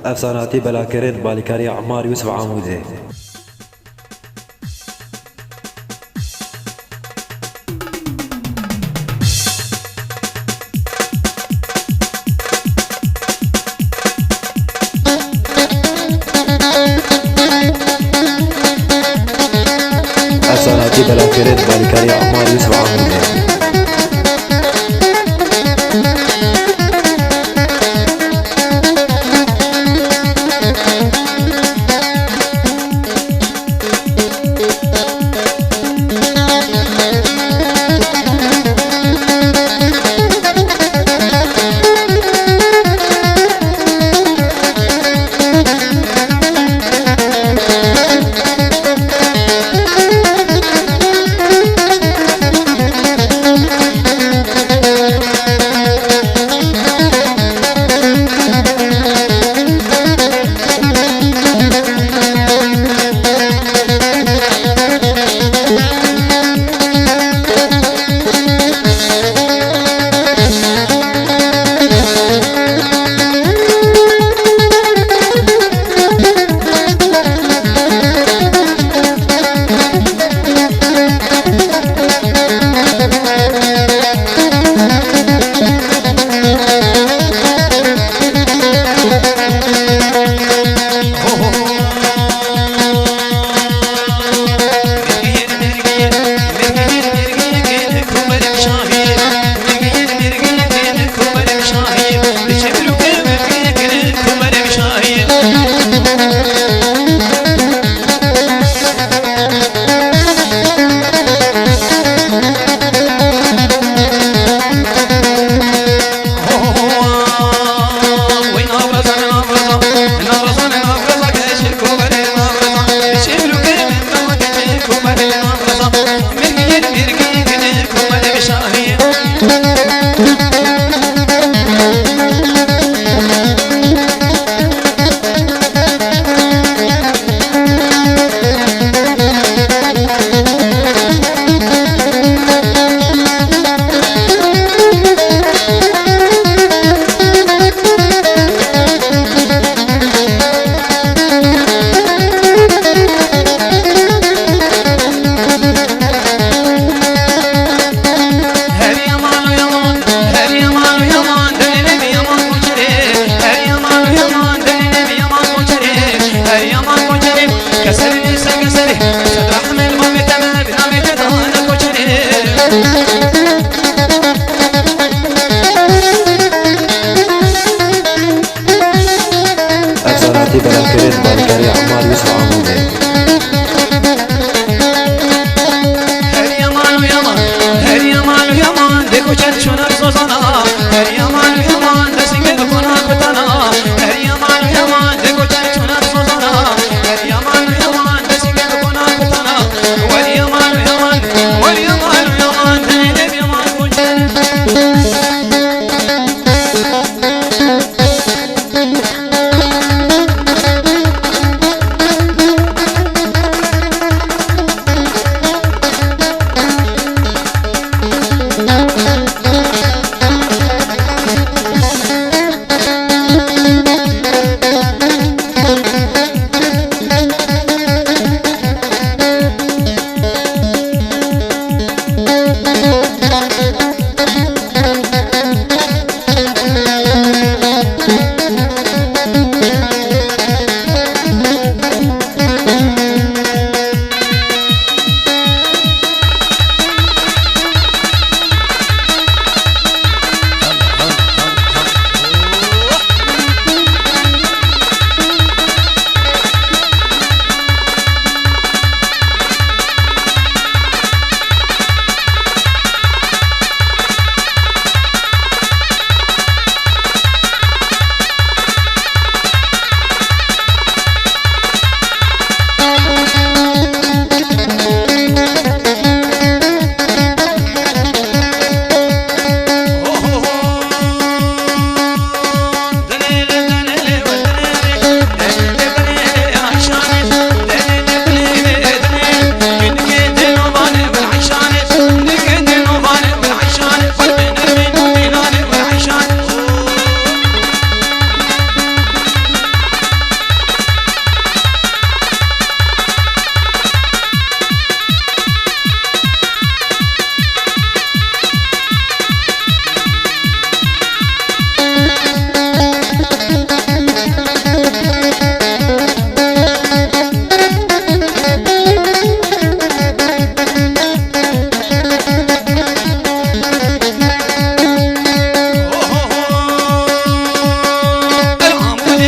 افساناتی بلاکرین بالکاری عمار یوسف عاموزه. افساناتی بلاکرین بالکاری عمار یوسف عاموزه. افساناتی بلاکرین بالکاری عمار یوسف عاموزه. هر یمان و یمان، هر یمان و یمان دیگو چند شونر سوزانا. هر یمان و یمان دسینگه بکنا کتانا. هر یمان و یمان دیگو چند شونر سوزانا. هر یمان و یمان دسینگه بکنا کتانا. ول یمان و یمان، ول یمان و یمان دنیدم یمان کجا.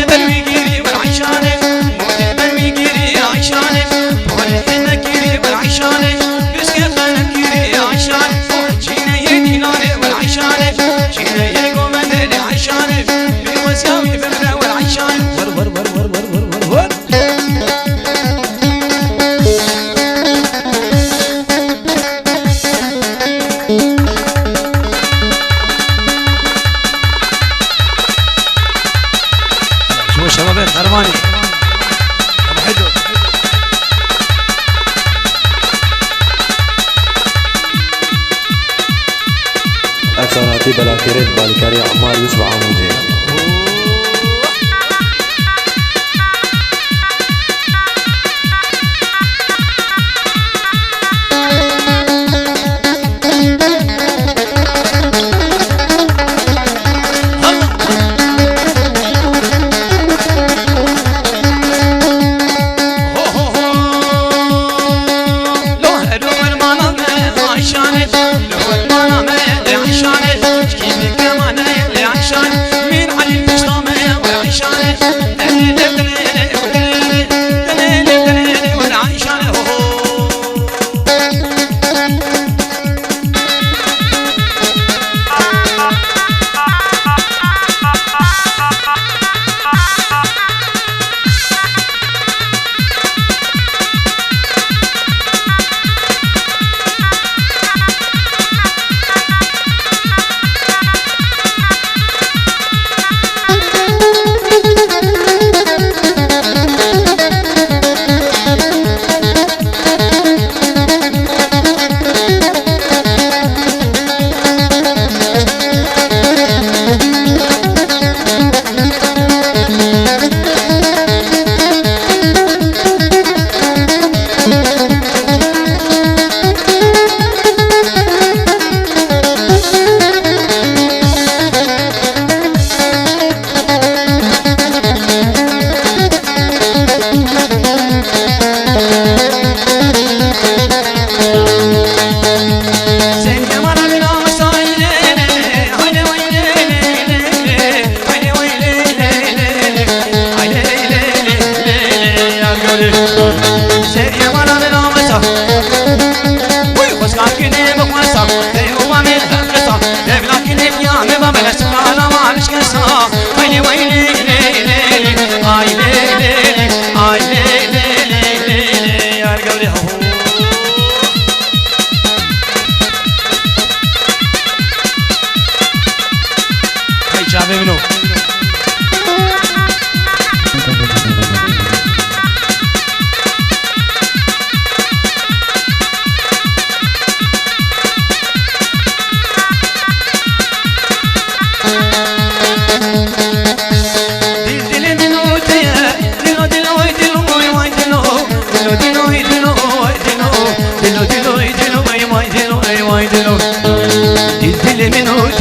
بالميجيري والعيشاني موتي بالميجيري عيشاني بولي حنكيري والعيشاني قسكي خانكيري عيشاني جينا يديناري والعيشاني جينا يقومني عيشاني بوسياوي بمنا والعيشاني ور ور ور ور ور ور ور ور شو شباب الغرماني ابو حدو اثراتي بالاخيرات بالكاري عمار يوسف عمودي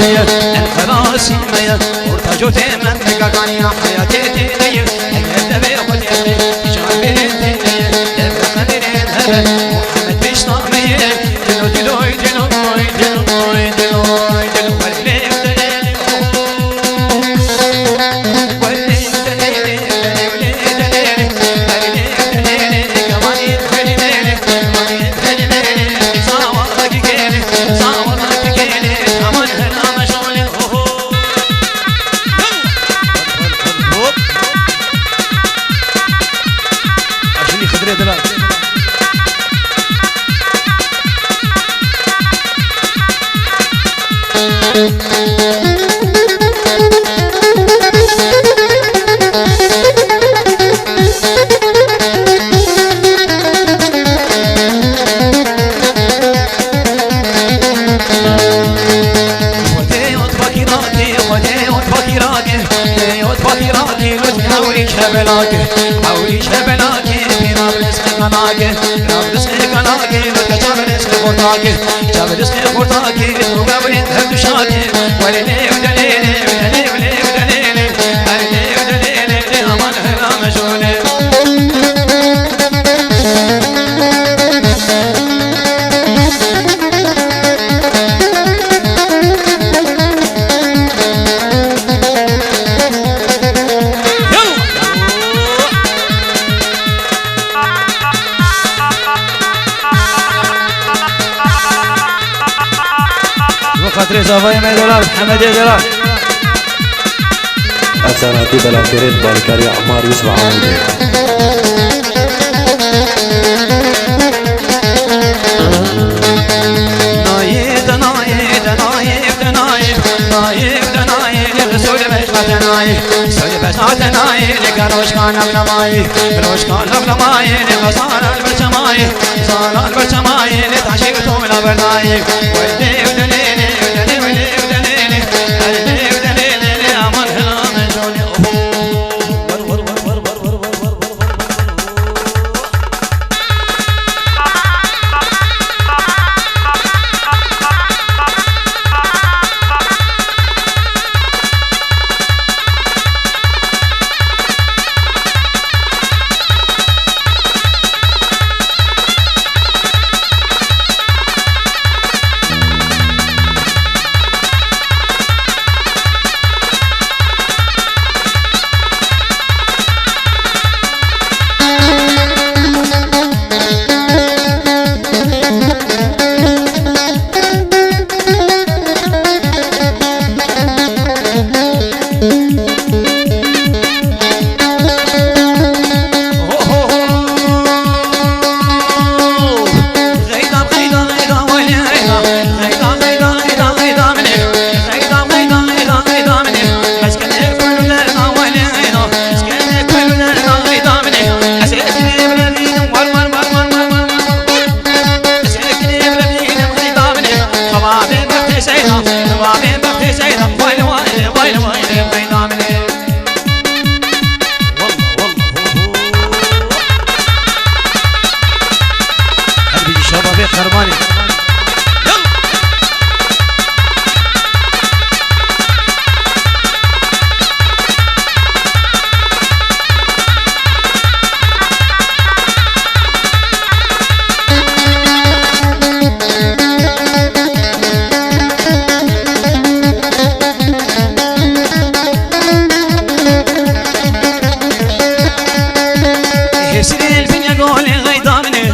الفراسي ميا ورتاجوتي من مكاكاني حياتي تيدي الهدى بيخدي شعبي تيدي يبقى خدرين هبا محمد بيشطامي دلو دلو دلو دلو دلو دلو والليل دليل والليل دليل والليل دليل والليل دليل كماني دليل كماني دليل صاوك كيلي صاوك كيلي كمان هنا مشغول عشان خضري دلال حولي شبلاكي في نار رزق قناكي نار رزق قناكي وتجاب رزق فرطاكي جاب رزق فرطاكي وقبل ذهب شاكي وليلي ودليلي ودليلي ودليلي ودليلي ودليلي أمان هلا مشغولي يلا باتريس افاي $100 محمد $1. أتساناتي بلاكريت بالكاري عمار يوسف عمودي. نايد نايد نايد نايد نايد نايد سول بشات نايد سول بشات نايد كروش كان بلماي كروش كان بلماي غصان البرشماي صان البرشماي تعشيرتو من برناي ودي ودليلي ودليلي ودليلي ودليلي ودليلي أمان هلا من جوني ور ور ور ور ور ور ور خرباني يسري الفنيا قولي غيضاني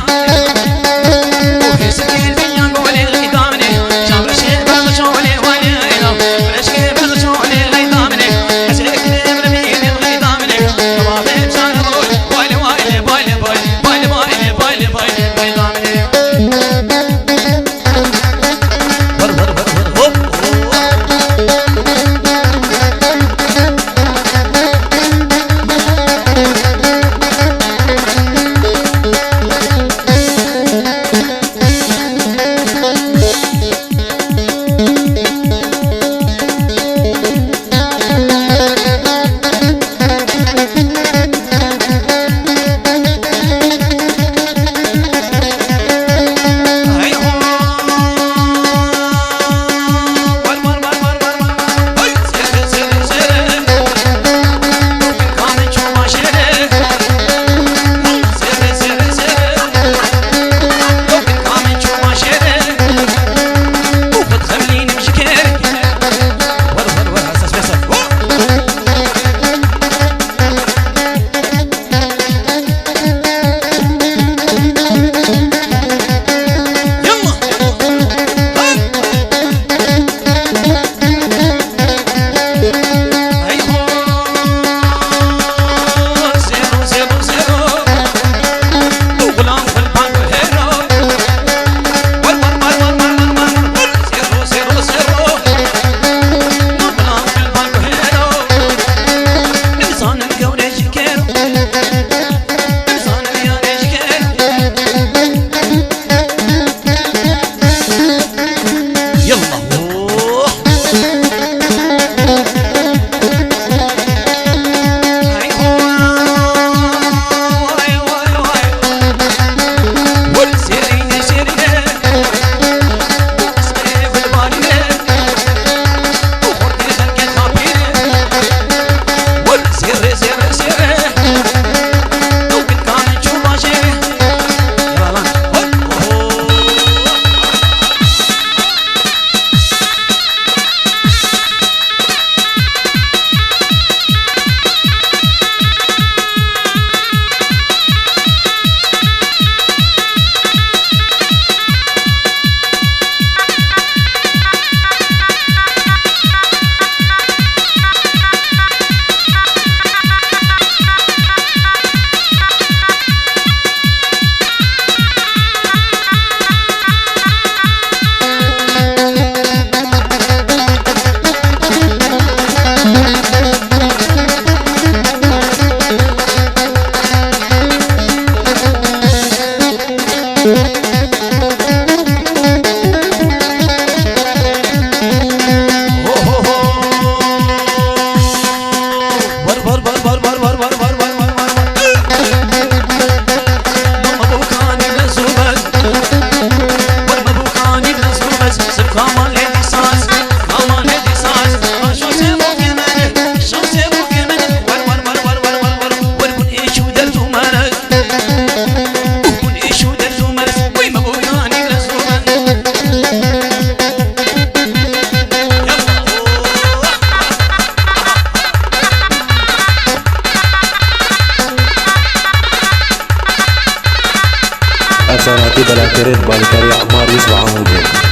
حسناتي بلاكرين بالكري عمار يوسف عمودي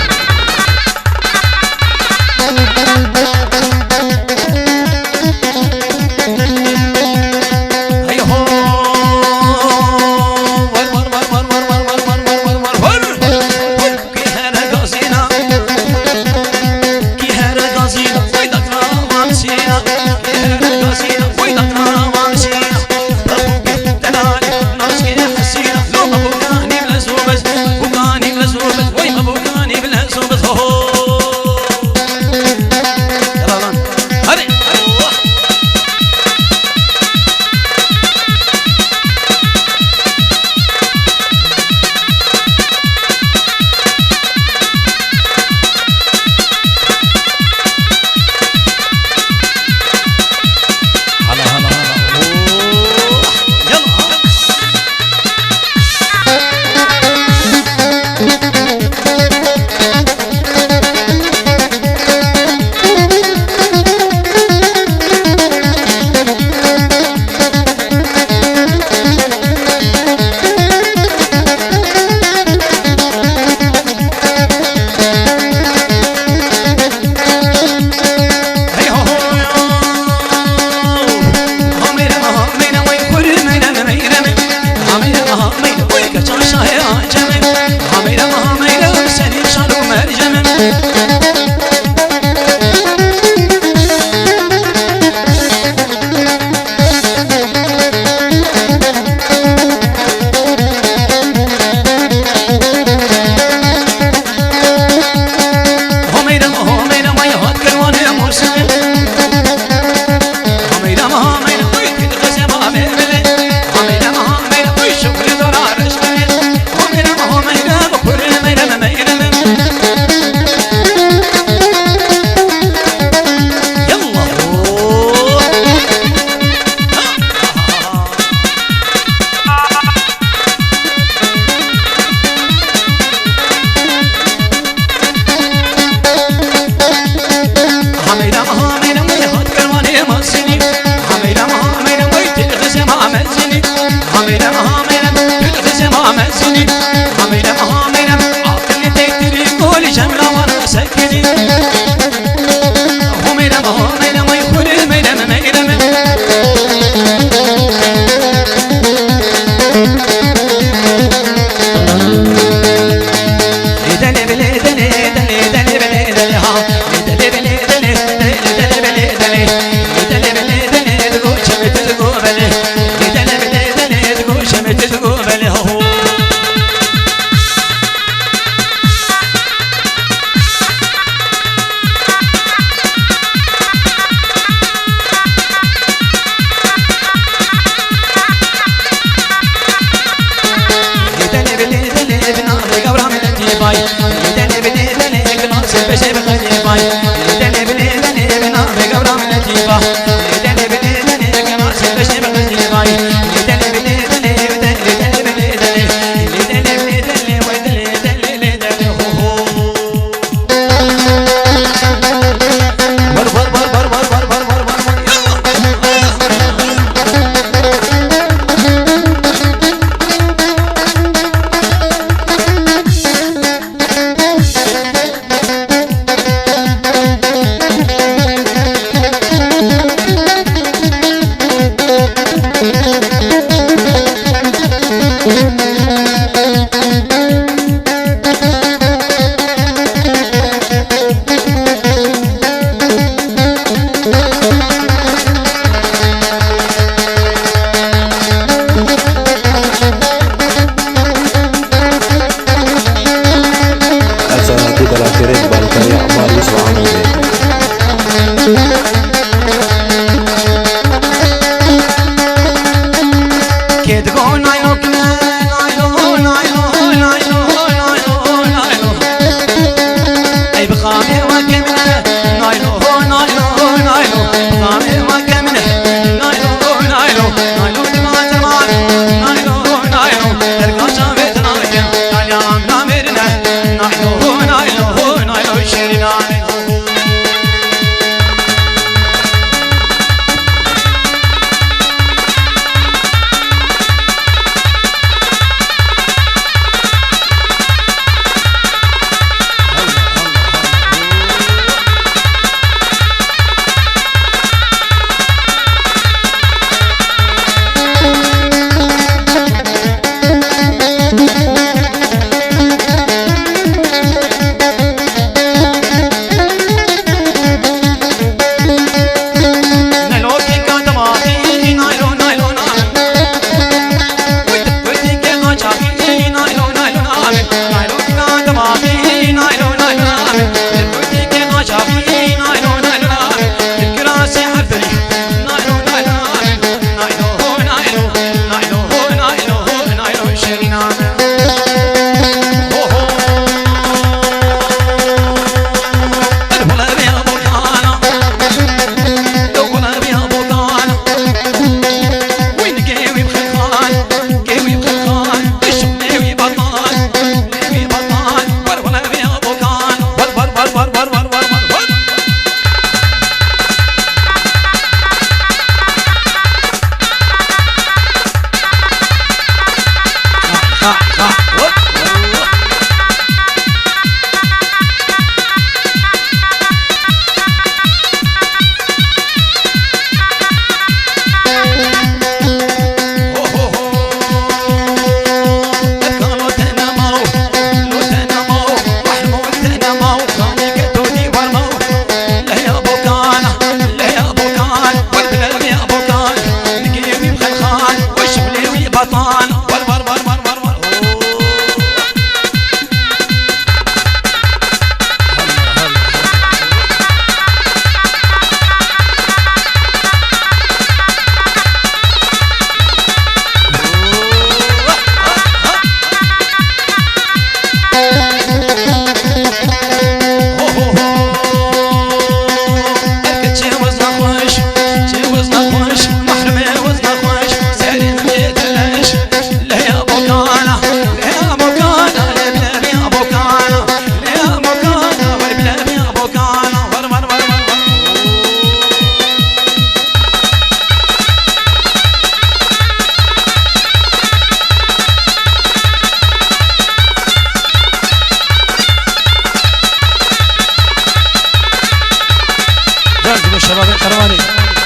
الشباب الكرواني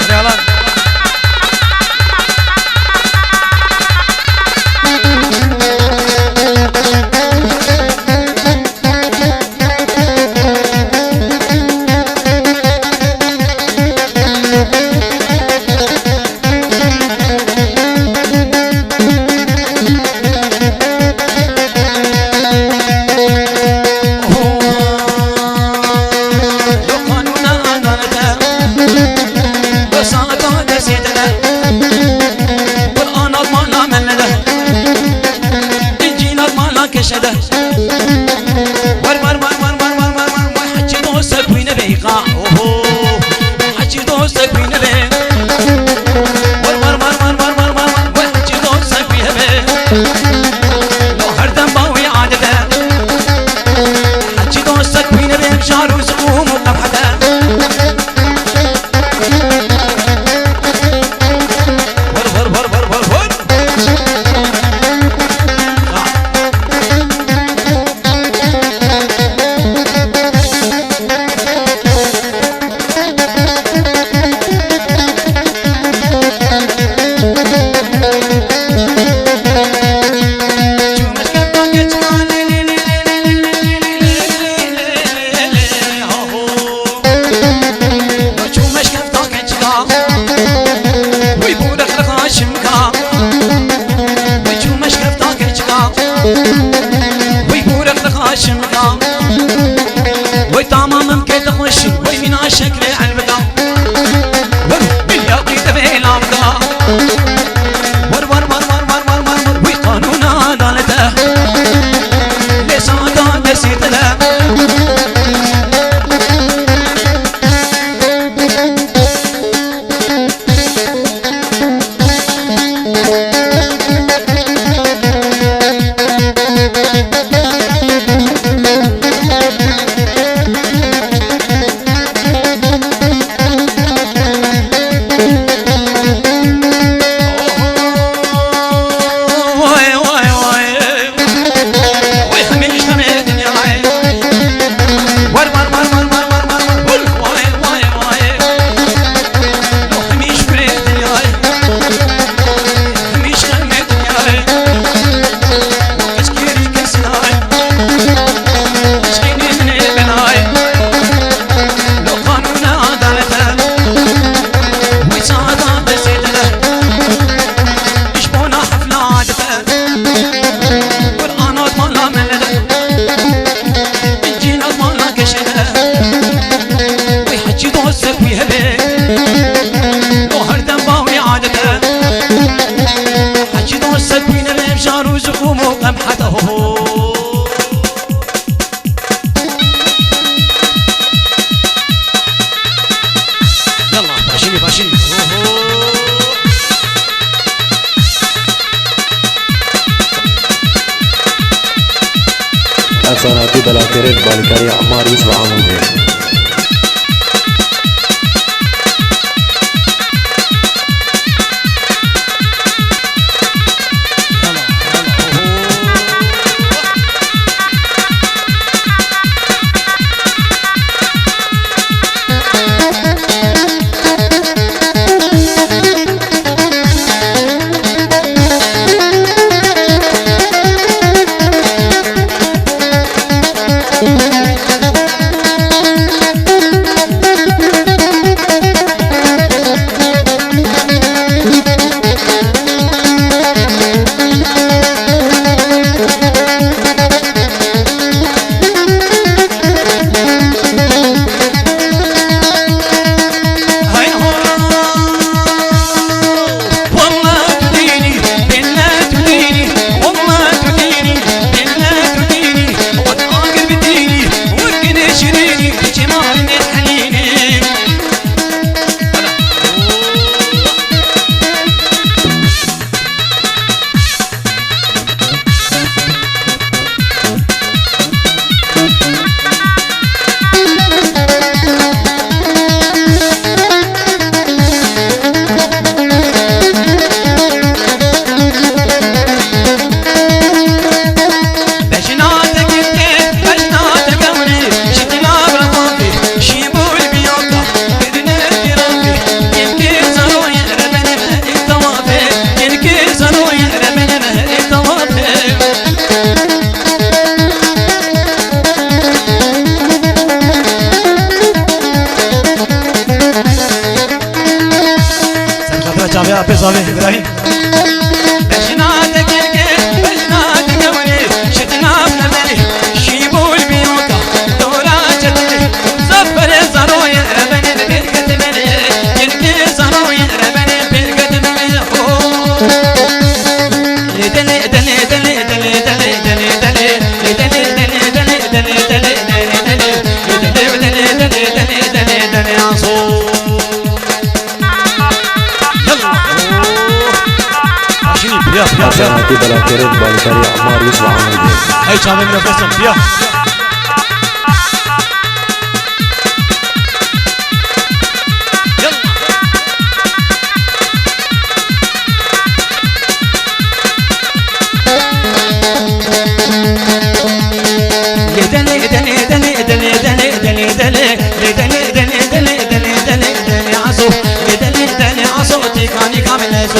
ريالان كشده ور ور ور ور ور ور ور ور ور حجي دوسك وين بيقع حجي دوسك وين بي ور ور ور ور ور ور ور ور حجي دوسك وين بي لو هردم باوي عادته حجي دوسك وين بي بشار وزقوم وقبحته ور ور ور ور ور ور وي تمام مكيت خوش وي من شكل علبقة بالياقي تبي العبقة ور ور ور ور ور ور ور وي قانون عدالته ليس عدالة سيدنا أساناتي بلاكرين بالكاري عمار يسوع عمودي صافي ابراهيم بجناتك بجناتك ولي شتنا بنبلي شيبو البيوكا دورا جدلي زفر زروي ربني برقة ملي ينكي زروي ربني برقة ملي دلي دلي دلي دلي دلي دلي دلي دلي دلي دلي دلي دلي دلي دلي عصور يلا حسناتي بلا كريم بالكري عمار يسوع عمودي هاي شامل من القسم يا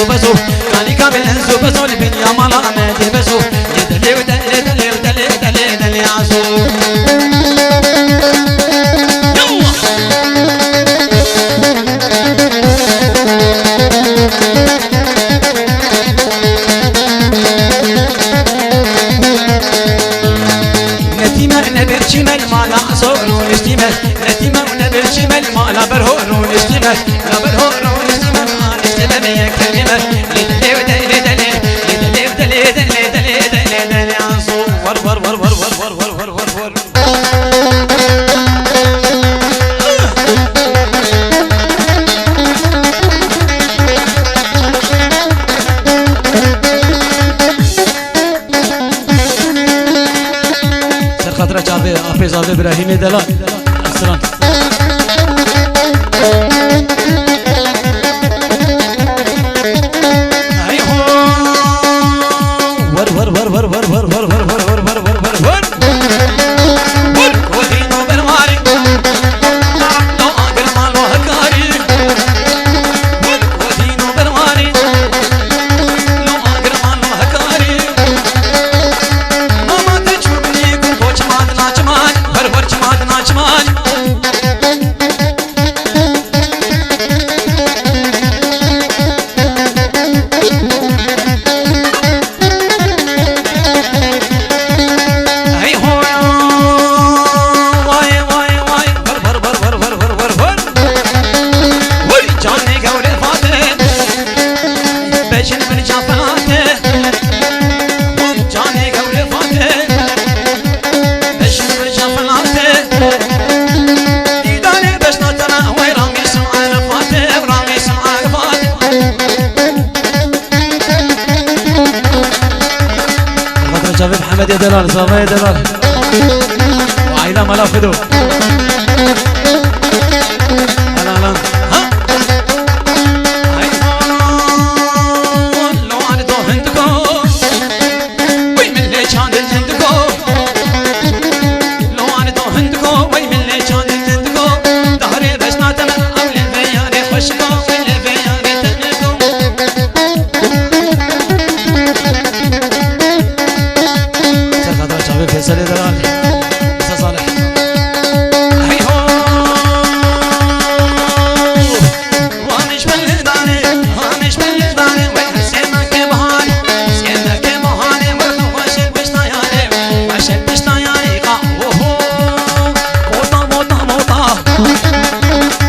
بسو كاني كامل انسو بسو البنيا مالا اماتي بسو يدلي ودلي دلي ودلي دلي دلي عسو نتيمة نبر شمال مالا عصورو نشتيمة نتيمة نبر شمال مالا برهورو نشتيمة لا برهورو نشتيمة نشتيمة بيا كلمة لدلي ودلي دلي لدلي ودلي دلي دلي دلي دلي عصو ور ور ور ور ور ور ور ور ور ور خاطر جابي ابي زاد ابراهيم دلال السلام ور ور ور ور ور ور ور ور ور ور ور ور ور ور ودينو برماري لو اقر مالو هكاري ودينو برماري لو اقر مالو هكاري ماما تشوفني كنتو چماد ناچمان بر بر چماد ناچمان شباب محمد يا دلال صافي يا دلال وعيلة ملا فدو هلا هلا ها لو انا دو هندكو وي من لي كان هندكو لو انا دو هندكو وي من لي كان هندكو ظهري بس ناتم اولي بياني خشكو اللي بياني تنكو فيصل دلال استاذ صالح هي هو وامش بلداني وامش بلداني وين سيمك بهاني سيمك بهاني واشد بشتاياني واشد بشتاياني قا موطا موطا موطا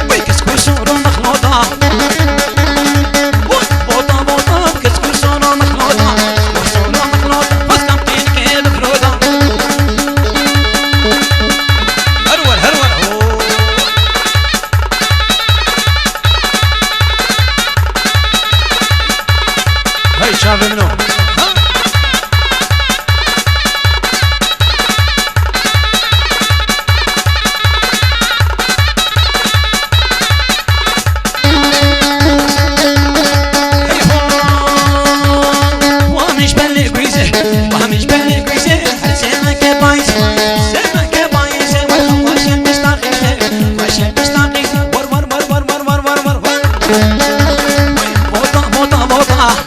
ويكسكو سورو مخلوطا موطا موطا كسكو سورو مخلوطا سورو مخلوطا بس كم تيجي بفروضا شاب منو وامش بلي كويسه وامش بلي كويسه سيمك بايس سيمك بايس واشن مشتاقي واشن مشتاقي ور ور ور ور ور ور ور ور موطا موطا موطا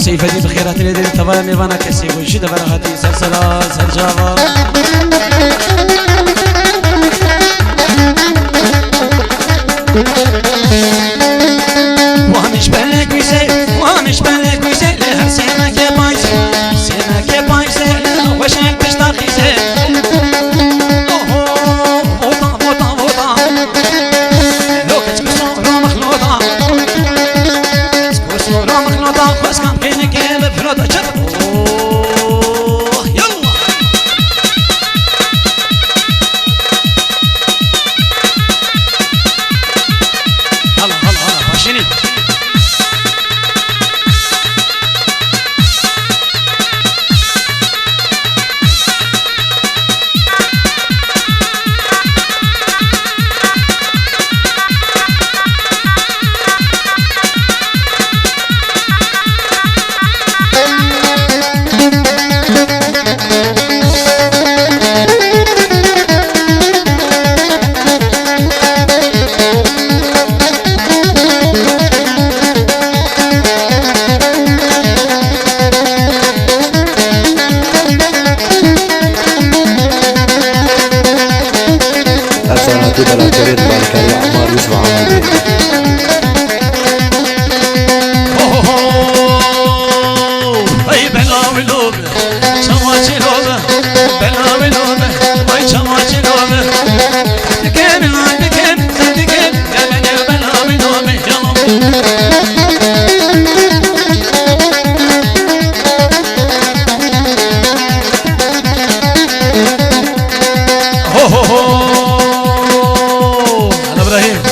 سيفدي بخيرات اليدين تبا ميروانا كسي وجد برهاتي سلسلة سرجاوة وامش بالك ويسي وامش بالك ويسي لهر سينك يا بايسي سينك يا بايسي وشك بشتاق يسي وطا وطا وطا لو كتكسورو مخلوطة كسورو مخلوطة بس كان كينك يا بفلوطة شرب يلا هلا هلا هلا ماشيني أسانتي بلا كريت بالكري عمار يوسف عمودي أي بلاوي لوب شماتي لوب بلاوي لوب أي شماتي لوب تكين عندكين تكين يا بني بلاوي لوب أنا إبراهيم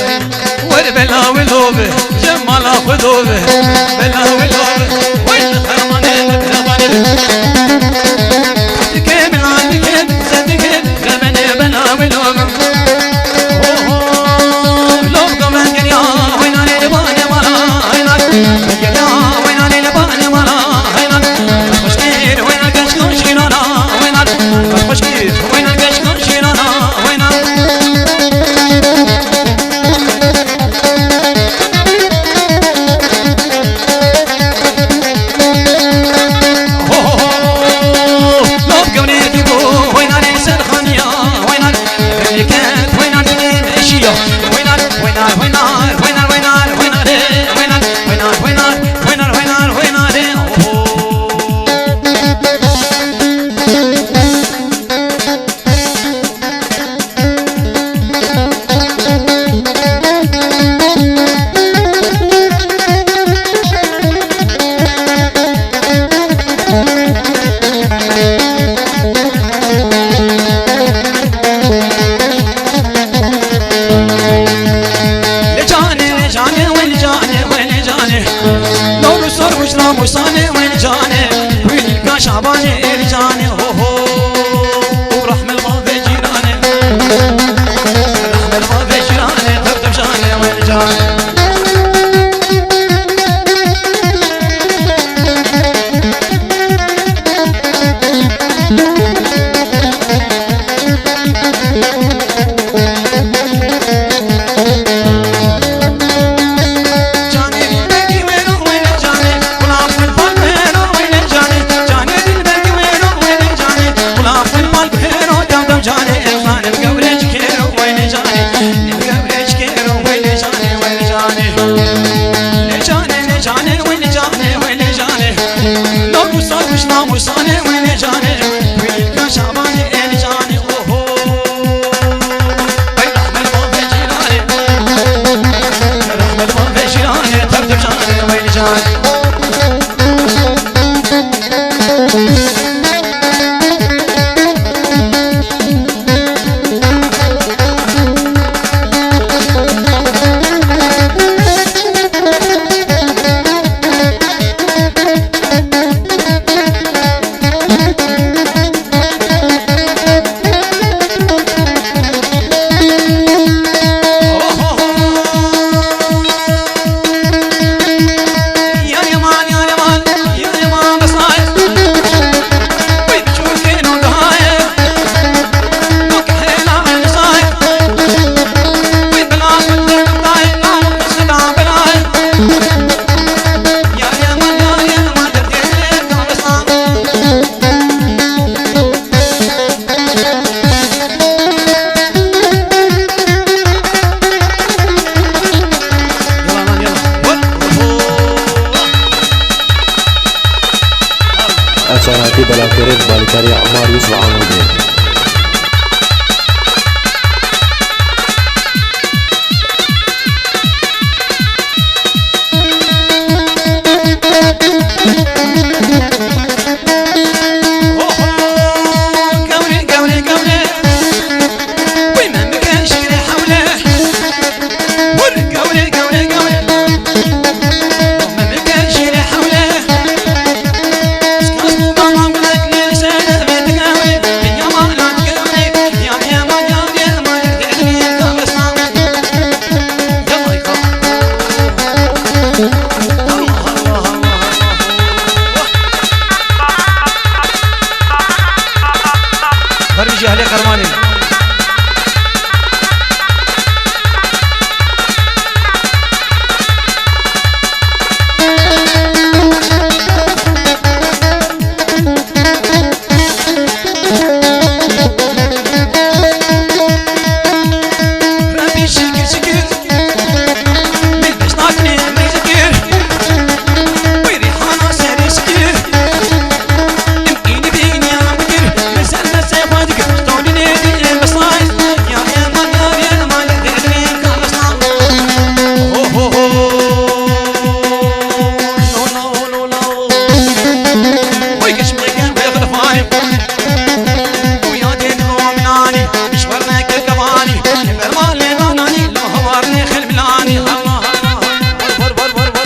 وين بلاوي لوب جمال خذوبه بلاوي لوب وين خرمانين بلاوي تكين عندكين تكين يا بني بلاوي لوب لوب كمان كنيا وين علي لباني مالا هينك كنيا وين علي لباني مالا هينك مشكير وين الكشكون شيرانا وينك مشكير وين الكشكون شيرانا وينك مصاني وين جاني وين كان شعباني رجاني ورحم الله في جيراني رحم الله في جيراني طبطب جاني وين جاني مصاني وين جاني وين كان شعباني إلي جاني رحم الله في جيراني رحم الله في جيراني طبطب جاني وين جاني اثراتی بلاکرین بالکاری عمار یوسف عامودی برمجي أهلي قرماني ربي شكر شكر من بشناكني من ذكر ويريحانا سهري شكر يمكن بيني يا بكر مسألة سيفادك شلون نادي المصايد يا ما يدري كم صار هو لو ويكش مكان بيغلفاني ويا دين مناني مش ورناك الكباني برمان لي غناني لو هوارني خل ملاني الله ور ور ور ور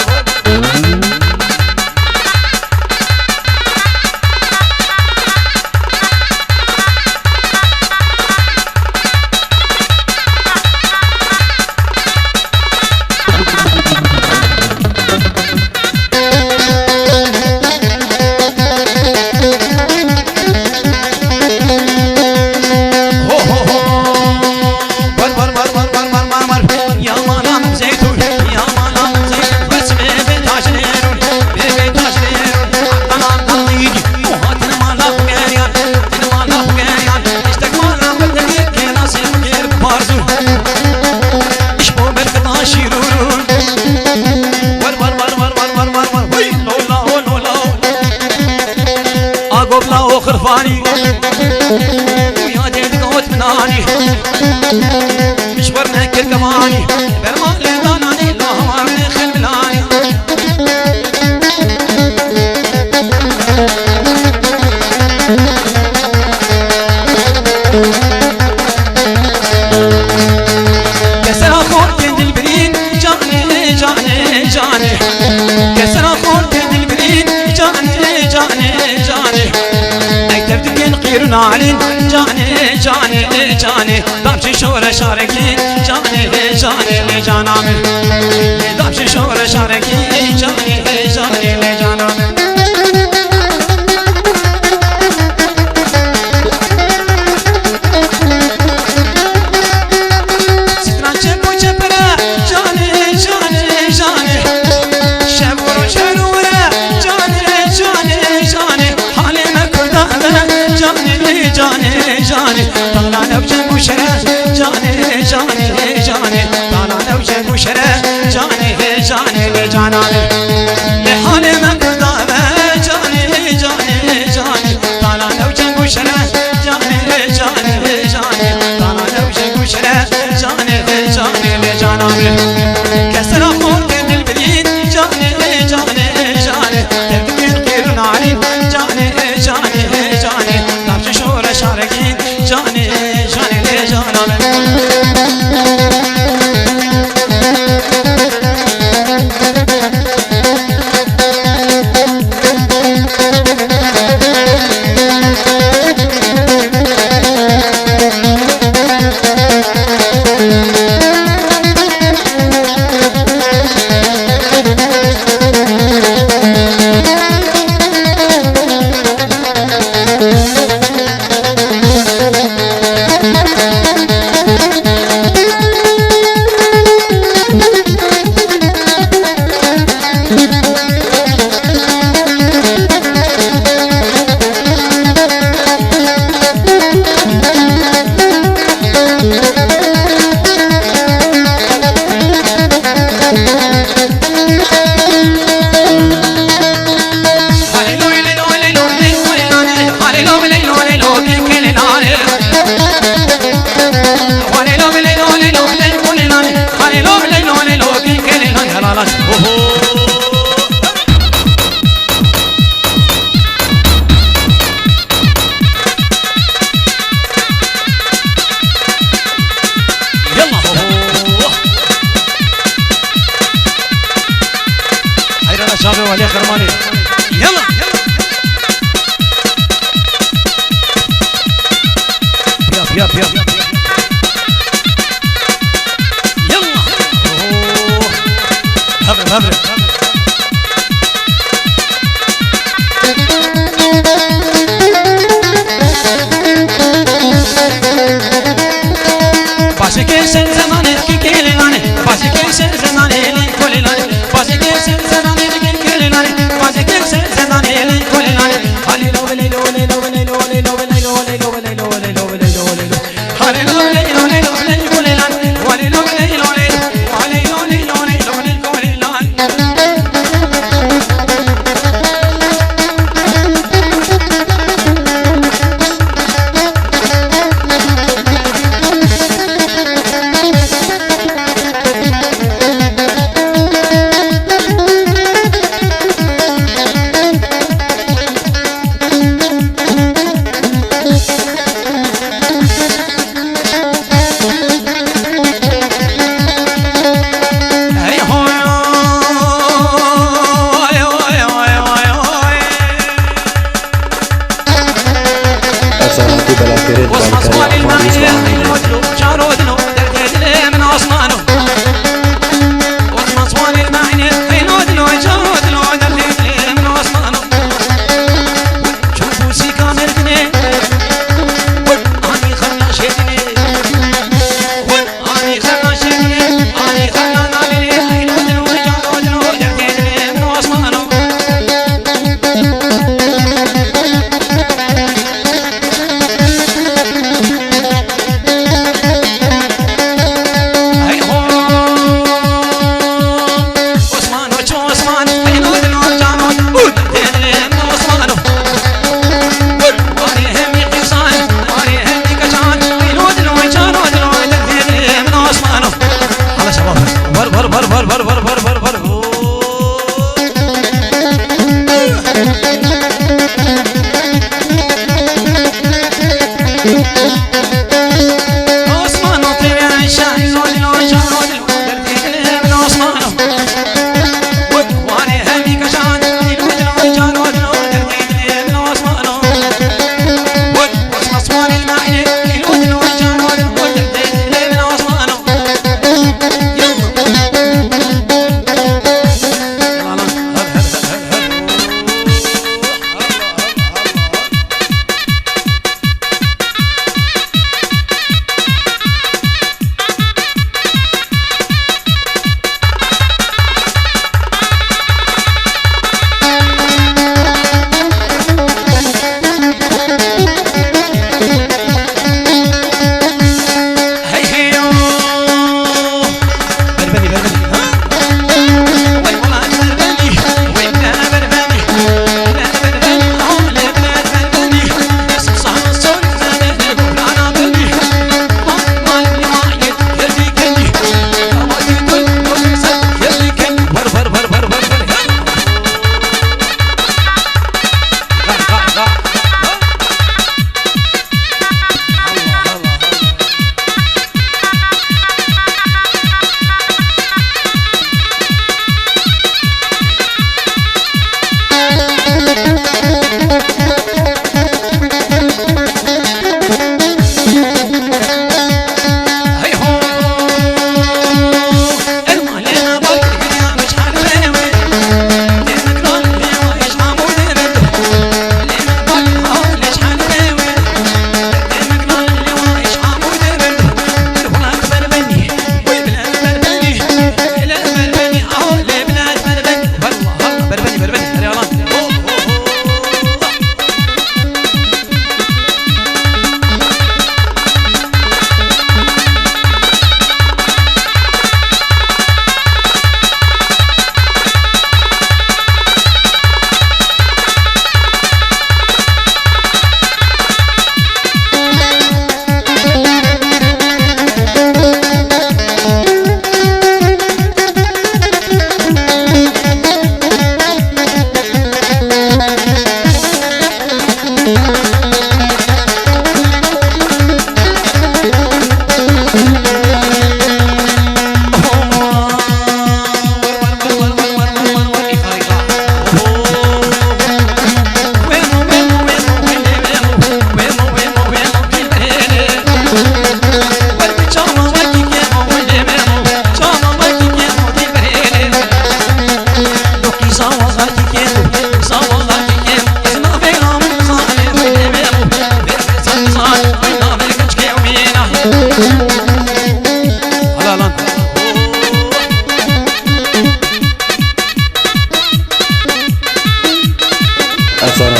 خرفاني ويا ديدك قوت مناني مشوار نهكر كماني برمان لي ضاناني لا هوارني خل ملاني كسر اخور كند البرين جاني جاني جاني كسر اخور كند البرين جاني جاني جاني قيرنا علين جاني جاني جاني دامشي شورة شاركين جاني جاني جانا من دامشي شورة شاركين جاني جاني جانا من ستران شبو شبرا جاني جاني جاني شبورو شرورا جاني جاني جاني حالي مكردانا جاني جاني جاني طالع نوجه مشرة جاني جاني جاني طالع نوجه مشرة جاني جاني جانا لحالي مقدامة جاني جاني جاني طالع نوجه مشرة جاني جاني جاني طالع نوجه مشرة جاني جاني جانا كسر أخور كند البريد جاني جاني جاني تبدين قيرنا علي جاني جاني جاني دامشي شورة شاركين جاني جاني جانا من صافي وعلي خرماني يلا ياب يلا هبرب باشه که سن زمانه که کلانه باشه که سن زمانه لین کلانه باشه که سن زمانه که کلانه باشه که سن زمانه لین کلانه علی لو لو لو لو لو لو لو لو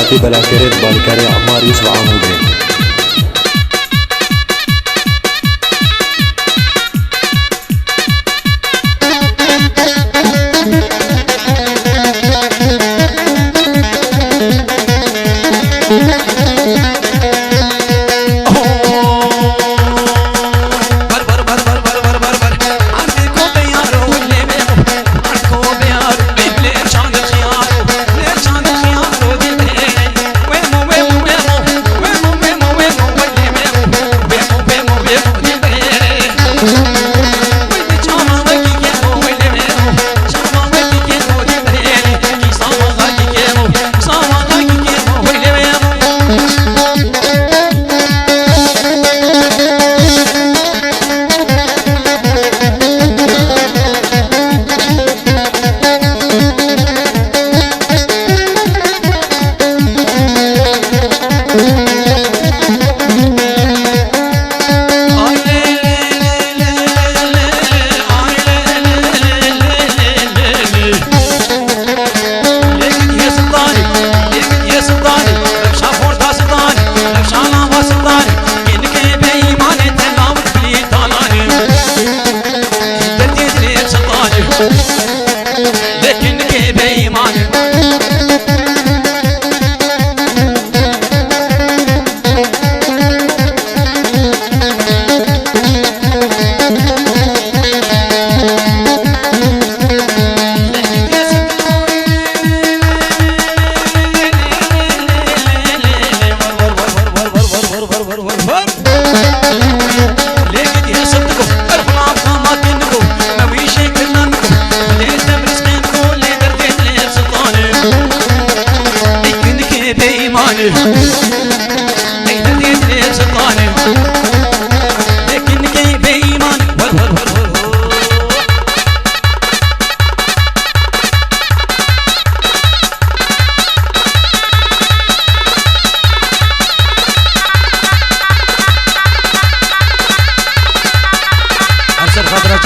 أفساناتي بلا كريت بالكري عمار يوسف عمودي.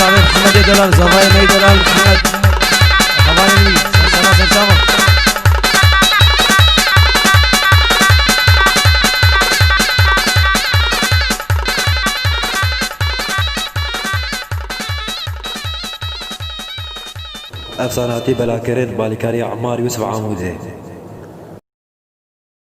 محمد دلال زوايا مي دلال محمد حوالي سلام سلام. أفساناتي بلا كريت بالكري عمار يوسف عمودي.